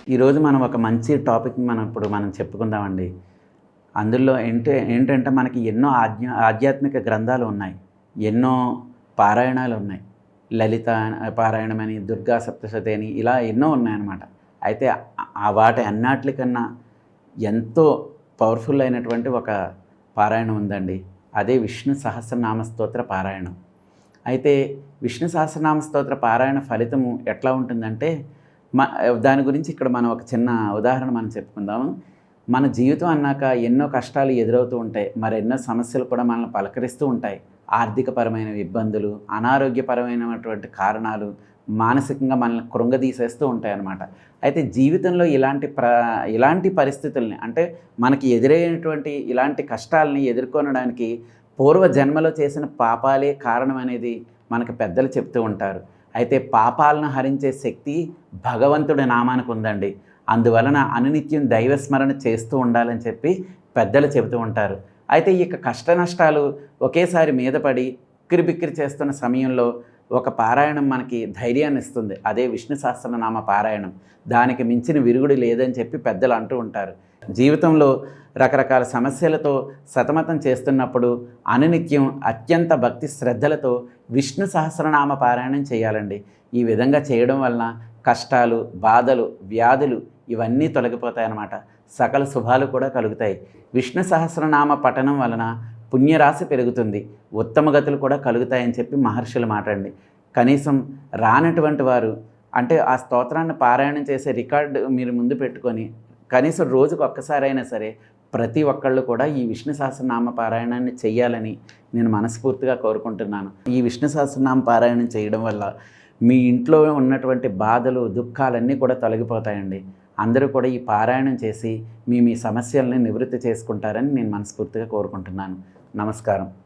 ఈరోజు మనం ఒక మంచి టాపిక్‌ని మనం చెప్పుకుందామండి. అందులో ఏంటంటే మనకి ఎన్నో ఆధ్యాత్మిక గ్రంథాలు ఉన్నాయి. ఎన్నో పారాయణాలున్నాయి. లలిత పారాయణమని, దుర్గా సప్తశతి అని ఇలా ఎన్నో ఉన్నాయన్నమాట. అయితే వాటి అన్నిట్లికన్నా ఎంతో పవర్‌ఫుల్ అయినటువంటి ఒక పారాయణం ఉందండి. అదే విష్ణు సహస్రనామ స్తోత్ర పారాయణం. అయితే విష్ణు సహస్రనామ స్తోత్ర పారాయణ ఫలితము ఎట్లా ఉంటుందంటే మ దాని గురించి ఇక్కడ మనం ఒక చిన్న ఉదాహరణ మనం చెప్పుకుందాము. మన జీవితం అన్నాక ఎన్నో కష్టాలు ఎదురవుతూ ఉంటాయి. మరెన్నో సమస్యలు కూడా మనల్ని పలకరిస్తూ ఉంటాయి. ఆర్థికపరమైన ఇబ్బందులు, అనారోగ్యపరమైనటువంటి కారణాలు, మానసికంగా మనల్ని కృంగదీసేస్తూ ఉంటాయన్నమాట. అయితే జీవితంలో ఇలాంటి పరిస్థితుల్ని అంటే మనకి ఎదురయ్యేటువంటి ఇలాంటి కష్టాలని ఎదుర్కొనడానికి పూర్వ జన్మలో చేసిన పాపాలే కారణం అనేది మనకు పెద్దలు చెప్తూ ఉంటారు. అయితే పాపాలను హరించే శక్తి భగవంతుడి నామానికి ఉందండి. అందువలన అనునిత్యం దైవస్మరణ చేస్తూ ఉండాలని చెప్పి పెద్దలు చెబుతూ ఉంటారు. అయితే ఇక కష్ట నష్టాలు ఒకేసారి మీద పడి ఉక్కిరిబిక్కిరి చేస్తున్న సమయంలో ఒక పారాయణం మనకి ధైర్యాన్ని ఇస్తుంది. అదే విష్ణు సహస్రనామ పారాయణం. దానికి మించిన విరుగుడు లేదని చెప్పి పెద్దలు అంటూ ఉంటారు. జీవితంలో రకరకాల సమస్యలతో సతమతం చేస్తున్నప్పుడు అనునిత్యం అత్యంత భక్తి శ్రద్ధలతో విష్ణు సహస్రనామ పారాయణం చేయాలండి. ఈ విధంగా చేయడం వలన కష్టాలు, బాధలు, వ్యాధులు ఇవన్నీ తొలగిపోతాయన్నమాట. సకల శుభాలు కూడా కలుగుతాయి. విష్ణు సహస్రనామ పఠనం వలన పుణ్యరాశి పెరుగుతుంది, ఉత్తమ గతులు కూడా కలుగుతాయని చెప్పి మహర్షులు మాటండి. కనీసం రానటువంటి వారు అంటే ఆ స్తోత్రాన్ని పారాయణం చేసే రికార్డు మీరు ముందు పెట్టుకొని కనీసం రోజుకు ఒక్కసారైనా సరే ప్రతి ఒక్కళ్ళు కూడా ఈ విష్ణు సహస్రనామ పారాయణాన్ని చెయ్యాలని నేను మనస్ఫూర్తిగా కోరుకుంటున్నాను. ఈ విష్ణు సహస్రనామ పారాయణం చేయడం వల్ల మీ ఇంట్లో ఉన్నటువంటి బాధలు, దుఃఖాలన్నీ కూడా తొలగిపోతాయండి. అందరూ కూడా ఈ పారాయణం చేసి మీ సమస్యల్ని నివృత్తి చేసుకుంటారని నేను మనస్ఫూర్తిగా కోరుకుంటున్నాను. నమస్కారం.